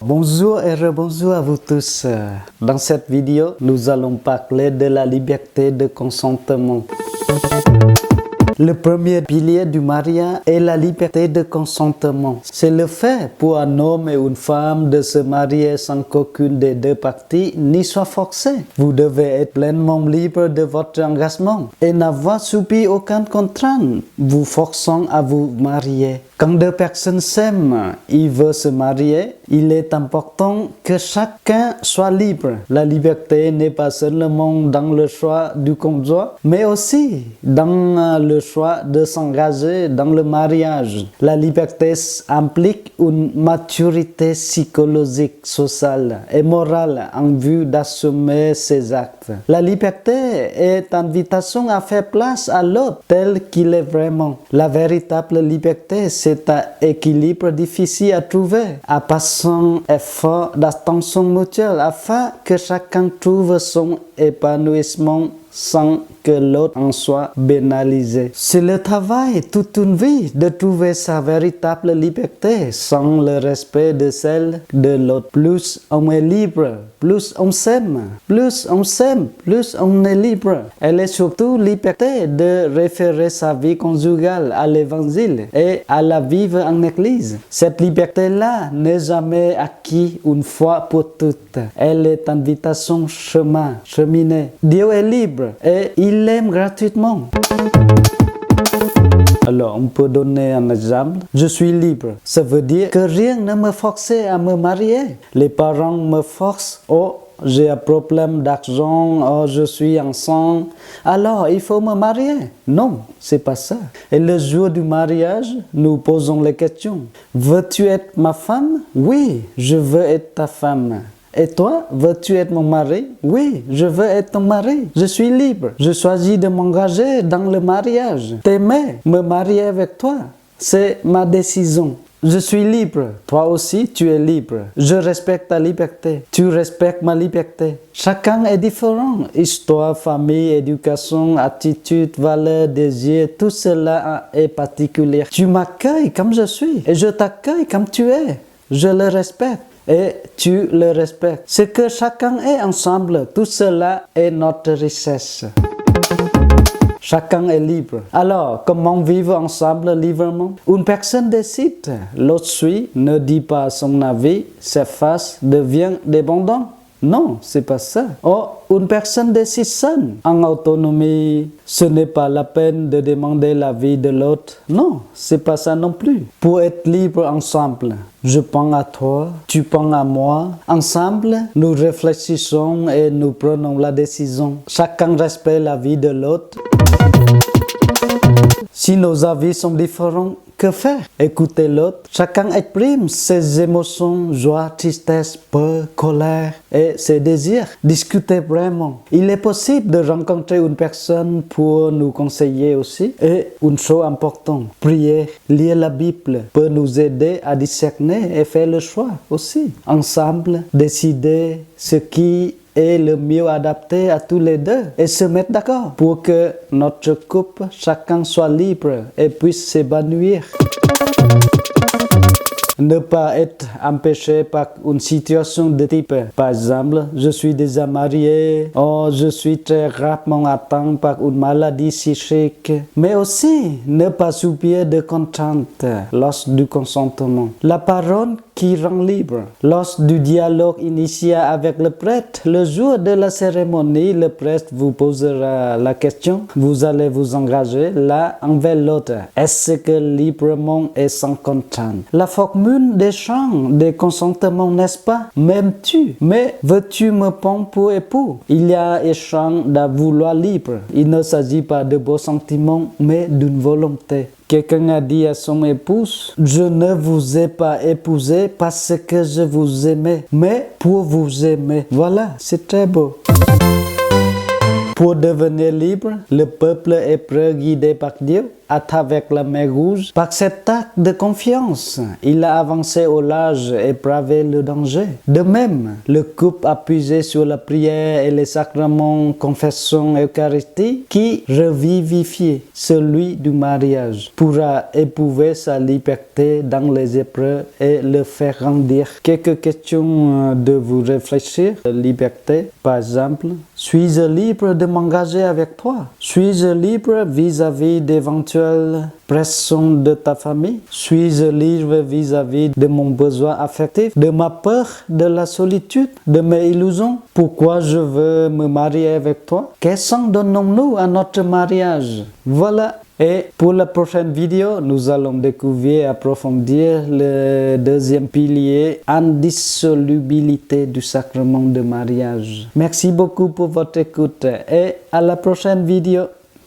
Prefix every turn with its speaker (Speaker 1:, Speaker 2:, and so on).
Speaker 1: Bonjour et rebonjour à vous tous. Dans cette vidéo, nous allons parler de la liberté de consentement. Le premier pilier du mariage est la liberté de consentement. C'est le fait pour un homme et une femme de se marier sans qu'aucune des deux parties n'y soit forcée. Vous devez être pleinement libre de votre engagement et n'avoir subi aucune contrainte vous forçant à vous marier. Quand deux personnes s'aiment, ils veulent se marier, il est important que chacun soit libre. La liberté n'est pas seulement dans le choix du conjoint, mais aussi dans le choix de s'engager dans le mariage. La liberté implique une maturité psychologique, sociale et morale en vue d'assumer ses actes. La liberté est invitation à faire place à l'autre tel qu'il est vraiment. La véritable liberté, c'est un équilibre difficile à trouver, à passant effort d'attention mutuelle afin que chacun trouve son épanouissement sans que l'autre en soit pénalisé. C'est le travail toute une vie de trouver sa véritable liberté sans le respect de celle de l'autre. Plus on est libre, plus on s'aime. Plus on s'aime, plus on est libre. Elle est surtout liberté de référer sa vie conjugale à l'évangile et à la vivre en église. Cette liberté-là n'est jamais acquise une fois pour toutes. Elle est invitation cheminer. Dieu est libre et il l'aime gratuitement. Alors, on peut donner un exemple. Je suis libre. Ça veut dire que rien ne me force à me marier. Les parents me forcent. Oh, j'ai un problème d'argent. Oh, je suis enceinte. Alors, il faut me marier. Non, c'est pas ça. Et le jour du mariage, nous posons les questions. Veux-tu être ma femme? Oui, je veux être ta femme. Et toi, veux-tu être mon mari? Oui, je veux être ton mari. Je suis libre. Je choisis de m'engager dans le mariage. T'aimer, me marier avec toi, c'est ma décision. Je suis libre. Toi aussi, tu es libre. Je respecte ta liberté. Tu respectes ma liberté. Chacun est différent. Histoire, famille, éducation, attitude, valeur, désir, tout cela est particulier. Tu m'accueilles comme je suis et je t'accueille comme tu es. Je le respecte. Et tu le respectes. Ce que chacun est ensemble, tout cela est notre richesse. Chacun est libre. Alors, comment vivre ensemble librement? Une personne décide, l'autre suit, ne dit pas son avis, s'efface, devient dépendant. Non, c'est pas ça. Oh, une personne décide seule, en autonomie. Ce n'est pas la peine de demander l'avis de l'autre. Non, c'est pas ça non plus. Pour être libre ensemble, je pense à toi, tu penses à moi. Ensemble, nous réfléchissons et nous prenons la décision. Chacun respecte l'avis de l'autre. Si nos avis sont différents, que faire? Écouter l'autre. Chacun exprime ses émotions, joie, tristesse, peur, colère et ses désirs. Discuter vraiment. Il est possible de rencontrer une personne pour nous conseiller aussi. Et une chose importante, prier, lire la Bible peut nous aider à discerner et faire le choix aussi. Ensemble, décider ce qui est le mieux adapté à tous les deux et se mettre d'accord pour que notre couple, chacun soit libre et puisse s'épanouir. Ne pas être empêché par une situation de type, par exemple, je suis déjà marié, oh, je suis très gravement atteint par une maladie psychique, mais aussi ne pas subir de contraintes lors du consentement. La parole qui rend libre. Lors du dialogue initial avec le prêtre, le jour de la cérémonie, le prêtre vous posera la question, vous allez vous engager l'un envers l'autre. Est-ce que librement et sans contrainte? La formule d'échange, de consentement, n'est-ce pas? M'aimes-tu? Mais veux-tu me prendre pour époux? Il y a échange d'un vouloir libre. Il ne s'agit pas de beaux sentiments, mais d'une volonté. Quelqu'un a dit à son épouse, je ne vous ai pas épousé parce que je vous aimais, mais pour vous aimer. Voilà, c'est très beau. Pour devenir libre, le peuple hébreu guidé par Dieu avec la mer Rouge. Par cet acte de confiance, il a avancé au large et bravé le danger. De même, le couple appuyé sur la prière et les sacrements, confession et Eucharistie, qui revivifie celui du mariage, pourra éprouver sa liberté dans les épreuves et le faire grandir. Quelques questions de vous réfléchir. Liberté, par exemple, suis-je libre de m'engager avec toi? Suis-je libre vis-à-vis d'éventuelles pressions de ta famille? Suis-je libre vis-à-vis de mon besoin affectif, de ma peur, de la solitude, de mes illusions? Pourquoi je veux me marier avec toi? Quel sens donnons-nous à notre mariage? Voilà. Et pour la prochaine vidéo, nous allons découvrir et approfondir le deuxième pilier, indissolubilité du sacrement de mariage. Merci beaucoup pour votre écoute et à la prochaine vidéo.